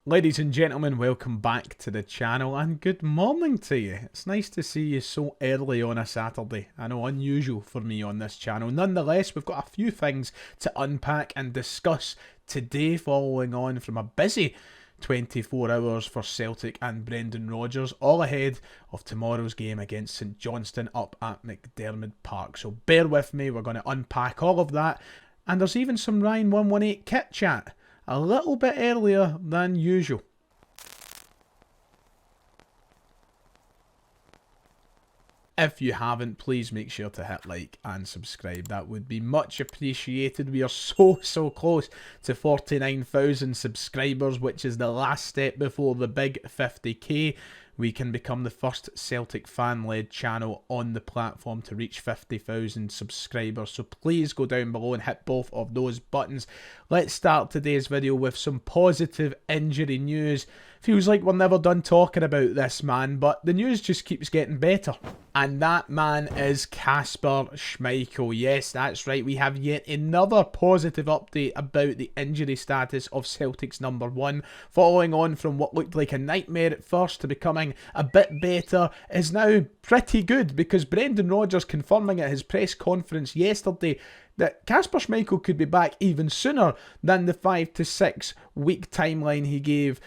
Ladies and gentlemen, welcome back to the channel and good morning to you. It's nice to see you so early on a Saturday. I know, unusual for me on this channel. Nonetheless, we've got a few things to unpack and discuss today, following on from a busy 24 hours for Celtic and Brendan Rodgers, all ahead of tomorrow's game against St Johnstone up at McDiarmid Park. So bear with me, we're going to unpack all of that. And there's even some Ryan 118 kit chat a little bit earlier than usual. If you haven't, please make sure to hit like and subscribe. That would be much appreciated. We are so close to 49,000 subscribers, which is the last step before the big 50k. We can become the first Celtic fan-led channel on the platform to reach 50,000 subscribers. So please go down below and hit both of those buttons. Let's start today's video with some positive injury news. Feels like we're never done talking about this man, but the news just keeps getting better. And that man is Kasper Schmeichel. Yes, that's right. We have yet another positive update about the injury status of Celtic's number one. Following on from what looked like a nightmare at first to becoming a bit better, is now pretty good, because Brendan Rodgers confirming at his press conference yesterday that Kasper Schmeichel could be back even sooner than the 5 to 6 week timeline he gave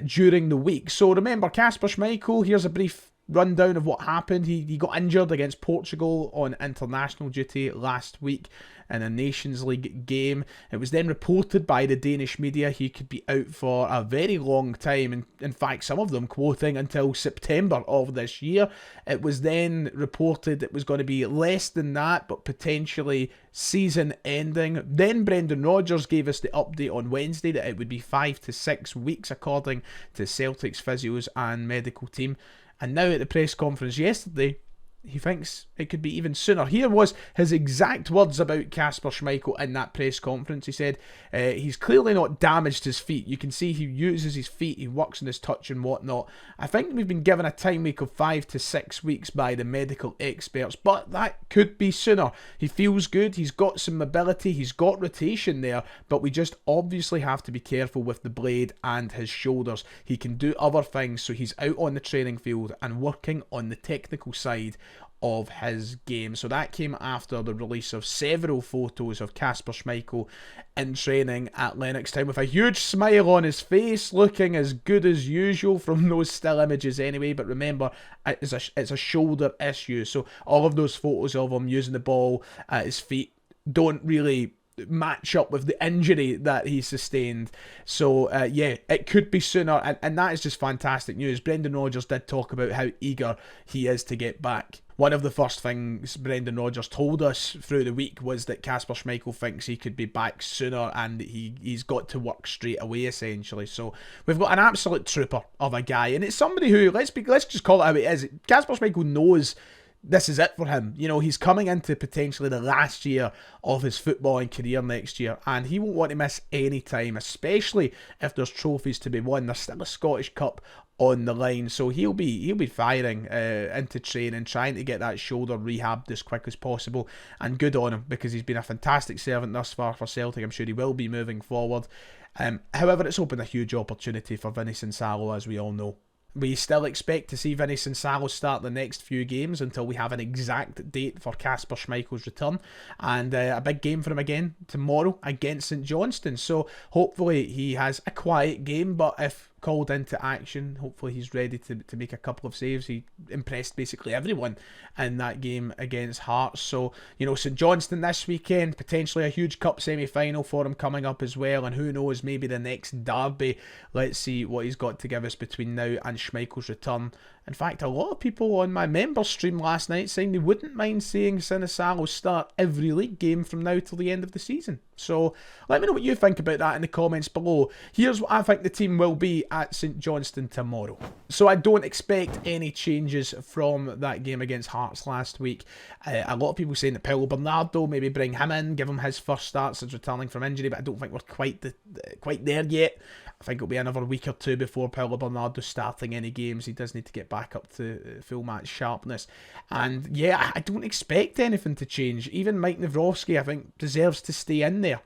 during the week. So remember, Kasper Schmeichel, here's a brief rundown of what happened. He got injured against Portugal on international duty last week in a Nations League game. It was then reported by the Danish media he could be out for a very long time, and in fact some of them quoting until September of this year. It was then reported it was going to be less than that, but potentially season ending. Then Brendan Rodgers gave us the update on Wednesday that it would be 5 to 6 weeks according to Celtic's physios and medical team. And now at the press conference yesterday, he thinks it could be even sooner. Here was his exact words about Kasper Schmeichel in that press conference. He said he's clearly not damaged his feet. You can see he uses his feet, he works on his touch and whatnot. I think we've been given a time week of 5 to 6 weeks by the medical experts, but that could be sooner. He feels good, he's got some mobility, he's got rotation there, but we just obviously have to be careful with the blade and his shoulders. He can do other things, so he's out on the training field and working on the technical side of his game. So that came after the release of several photos of Kasper Schmeichel in training at Lennox Town with a huge smile on his face, looking as good as usual from those still images anyway. But remember, it's a shoulder issue, so all of those photos of him using the ball at his feet don't really match up with the injury that he sustained. So yeah, it could be sooner, and that is just fantastic news. Brendan Rodgers did talk about how eager he is to get back. One of the first things Brendan Rodgers told us through the week was that Kasper Schmeichel thinks he could be back sooner, and he's got to work straight away, essentially. So we've got an absolute trooper of a guy, and it's somebody who, let's just call it how it is. Kasper Schmeichel knows this is it for him. You know, he's coming into potentially the last year of his footballing career next year, and he won't want to miss any time, especially if there's trophies to be won. There's still a Scottish Cup on the line, so he'll be firing into training, trying to get that shoulder rehabbed as quick as possible. And good on him, because he's been a fantastic servant thus far for Celtic. I'm sure he will be moving forward. However, it's opened a huge opportunity for Vinny Sinsalo, as we all know. We still expect to see Vinny Sinsalo start the next few games until we have an exact date for Kasper Schmeichel's return, and a big game for him again tomorrow against St Johnstone. So hopefully he has a quiet game, but if called into action, hopefully he's ready to make a couple of saves. He impressed basically everyone in that game against Hearts. So, you know, St Johnstone this weekend, potentially a huge cup semi-final for him coming up as well, and who knows, maybe the next derby. Let's see what he's got to give us between now and Schmeichel's return. In fact, a lot of people on my member stream last night saying they wouldn't mind seeing Sinisalo start every league game from now till the end of the season. So let me know what you think about that in the comments below. Here's what I think the team will be at St Johnstone tomorrow. So I don't expect any changes from that game against Hearts last week. A lot of people saying that Paulo Bernardo, maybe bring him in, give him his first start since returning from injury, but I don't think we're quite there yet. I think it'll be another week or two before Paulo Bernardo's starting any games. He does need to get back up to full match sharpness. And yeah, I don't expect anything to change. Even Mike Nawrocki, I think, deserves to stay in there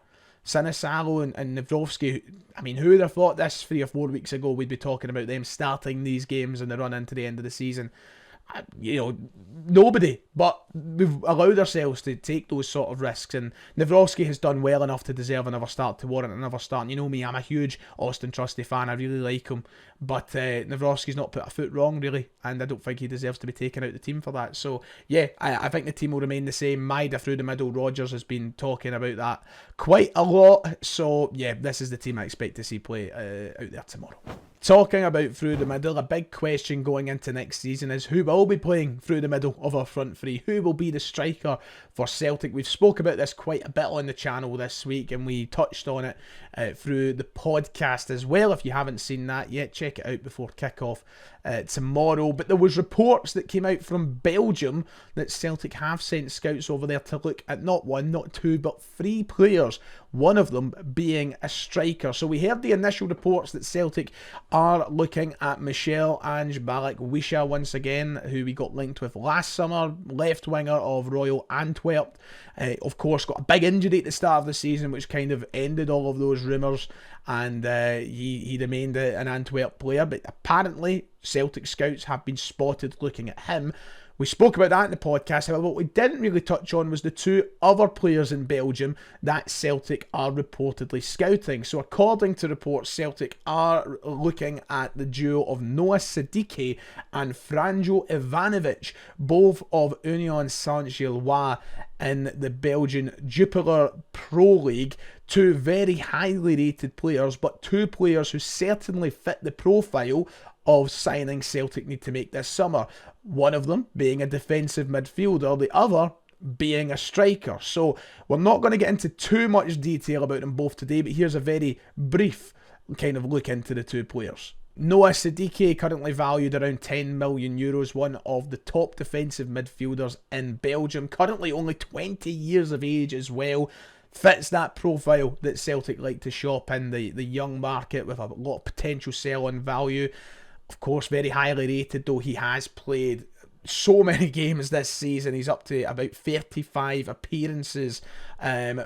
Sinisalo and Nawrocki, I mean, who would have thought this 3 or 4 weeks ago we'd be talking about them starting these games in the run into the end of the season? You know, nobody, but we've allowed ourselves to take those sort of risks, and Nawrocki has done well enough to deserve another start, to warrant another start. And you know me, I'm a huge Austin Trusty fan, I really like him, but Nawrocki's not put a foot wrong really, and I don't think he deserves to be taken out of the team for that. So yeah, I think the team will remain the same. Maida through the middle, Rogers has been talking about that quite a lot, so yeah, this is the team I expect to see play out there tomorrow. Talking about through the middle, a big question going into next season is who will be playing through the middle of our front three? Who will be the striker for Celtic? We've spoke about this quite a bit on the channel this week, and we touched on it through the podcast as well. If you haven't seen that yet, check it out before kick-off tomorrow. But there was reports that came out from Belgium that Celtic have sent scouts over there to look at not 1, not 2, but 3 players, one of them being a striker. So we heard the initial reports that Celtic are looking at Michel Ange-Balak Wisha once again, who we got linked with last summer, left winger of Royal Antwerp. Of course, got a big injury at the start of the season, which kind of ended all of those rumours, and he remained an Antwerp player. But apparently, Celtic scouts have been spotted looking at him. We spoke about that in the podcast. However, what we didn't really touch on was the 2 other players in Belgium that Celtic are reportedly scouting. So according to reports, Celtic are looking at the duo of Noah Siddiqui and Franjo Ivanovic, both of Union Saint-Gilloise in the Belgian Jupiler Pro League. 2 very highly rated players, but 2 players who certainly fit the profile of signing Celtic need to make this summer. One of them being a defensive midfielder, the other being a striker. So we're not going to get into too much detail about them both today, but here's a very brief kind of look into the 2 players. Noah Siddiqui, currently valued around €10 million, one of the top defensive midfielders in Belgium, currently only 20 years of age as well. Fits that profile that Celtic like to shop in, the young market with a lot of potential sell-on value. Of course, very highly rated, though he has played so many games this season. He's up to about 35 appearances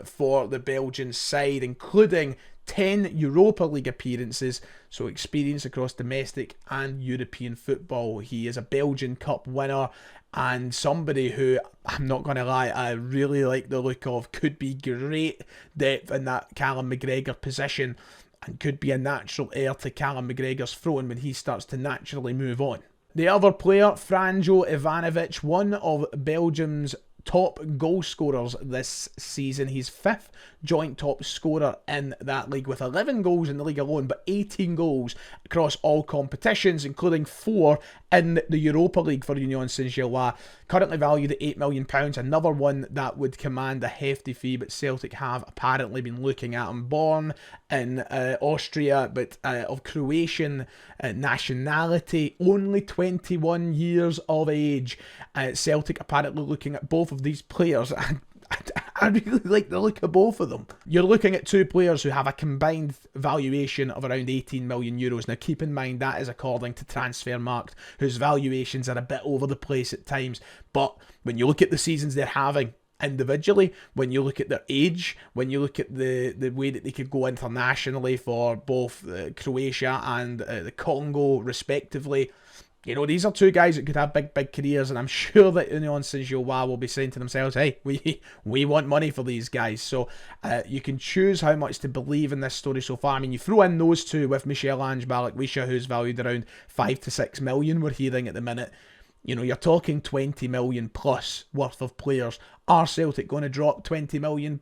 for the Belgian side, including 10 Europa League appearances, so experience across domestic and European football. He is a Belgian Cup winner, and somebody who, I'm not going to lie, I really like the look of. Could be great depth in that Callum McGregor position, and could be a natural heir to Callum McGregor's throne when he starts to naturally move on. The other player, Franjo Ivanovic, one of Belgium's top goal scorers this season. He's 5th joint top scorer in that league with 11 goals in the league alone, but 18 goals across all competitions, including 4 in the Europa League for Union Saint-Gilloise. Currently valued at £8 million, another one that would command a hefty fee, but Celtic have apparently been looking at him. Born in Austria, but of Croatian nationality, only 21 years of age. Celtic apparently looking at both of these players, and I really like the look of both of them. You're looking at 2 players who have a combined valuation of around €18 million. Now keep in mind that is according to Transfermarkt, whose valuations are a bit over the place at times. But when you look at the seasons they're having individually, when you look at their age, when you look at the way that they could go internationally for both Croatia and the Congo respectively, you know, these are 2 guys that could have big careers, and I'm sure that Union Saint-Gilloise will be saying to themselves, hey, we want money for these guys. So you can choose how much to believe in this story so far. I mean, you throw in those 2 with Michel Ange-Balak Wisha, who's valued around 5 to 6 million, we're hearing at the minute. You know, you're talking 20 million plus worth of players. Are Celtic going to drop £20 million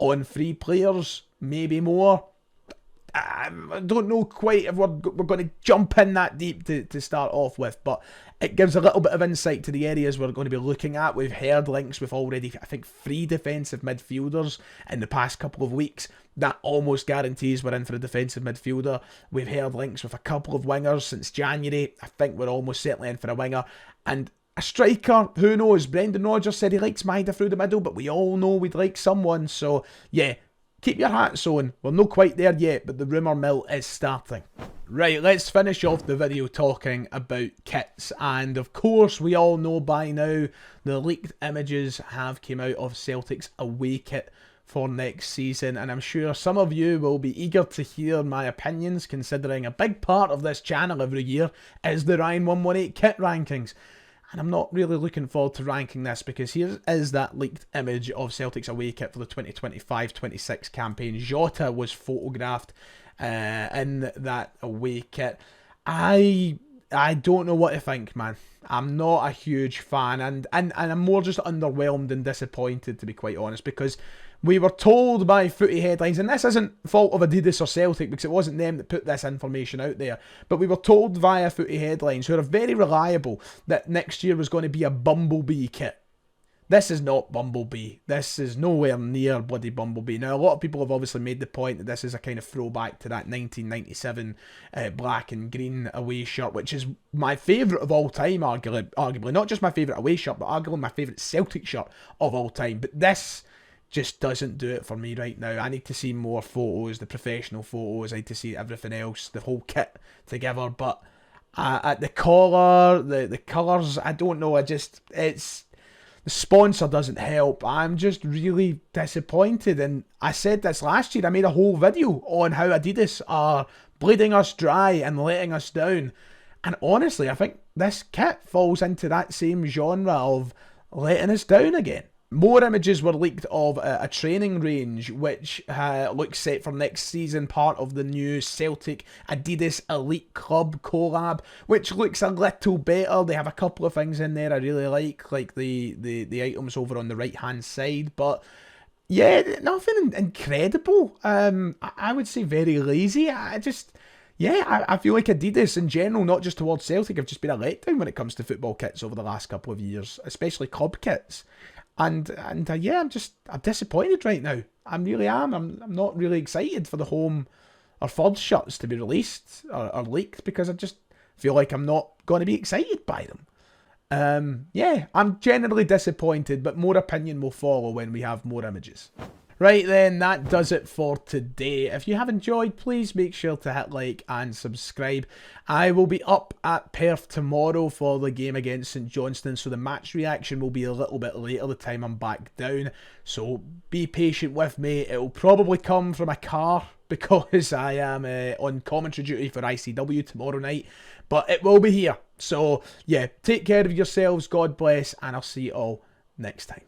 on 3 players? Maybe more? I don't know quite if we're going to jump in that deep to start off with, but it gives a little bit of insight to the areas we're going to be looking at. We've heard links with already, I think, 3 defensive midfielders in the past couple of weeks. That almost guarantees we're in for a defensive midfielder. We've heard links with a couple of wingers since January. I think we're almost certainly in for a winger. And a striker, who knows? Brendan Rodgers said he likes Maida through the middle, but we all know we'd like someone. So, yeah, keep your hats on. We're not quite there yet, but the rumour mill is starting. Right, let's finish off the video talking about kits. And of course, we all know by now the leaked images have come out of Celtic's away kit for next season, and I'm sure some of you will be eager to hear my opinions, considering a big part of this channel every year is the Ryan 118 kit rankings. And I'm not really looking forward to ranking this, because here is that leaked image of Celtic's away kit for the 2025-26 campaign. Jota was photographed in that away kit. I don't know what to think, man. I'm not a huge fan, and I'm more just underwhelmed and disappointed, to be quite honest, because we were told by footy headlines, and this isn't fault of ADIDAS or Celtic, because it wasn't them that put this information out there, but we were told via footy headlines, who are very reliable, that next year was going to be a Bumblebee kit. This is not Bumblebee. This is nowhere near bloody Bumblebee. Now, a lot of people have obviously made the point that this is a kind of throwback to that 1997 black and green away shirt, which is my favourite of all time, arguably. Not just my favourite away shirt, but arguably my favourite Celtic shirt of all time. But this just doesn't do it for me right now. I need to see more photos, the professional photos. I need to see everything else, the whole kit together. But at the collar, the colours, I don't know. The sponsor doesn't help. I'm just really disappointed. And I said this last year. I made a whole video on how Adidas are bleeding us dry and letting us down. And honestly, I think this kit falls into that same genre of letting us down again. More images were leaked of a training range which looks set for next season, part of the new Celtic Adidas Elite Club collab, which looks a little better. They have a couple of things in there I really like the items over on the right hand side, but yeah, nothing incredible. I would say very lazy. I feel like Adidas in general, not just towards Celtic, have just been a letdown when it comes to football kits over the last couple of years, especially club kits. And I'm disappointed right now. I really am. I'm not really excited for the home or third shirts to be released or leaked, because I just feel like I'm not going to be excited by them. I'm generally disappointed, but more opinion will follow when we have more images. Right then, that does it for today. If you have enjoyed, please make sure to hit like and subscribe. I will be up at Perth tomorrow for the game against St Johnstone, so the match reaction will be a little bit later the time I'm back down. So be patient with me. It will probably come from a car, because I am on commentary duty for ICW tomorrow night. But it will be here. So yeah, take care of yourselves, God bless, and I'll see you all next time.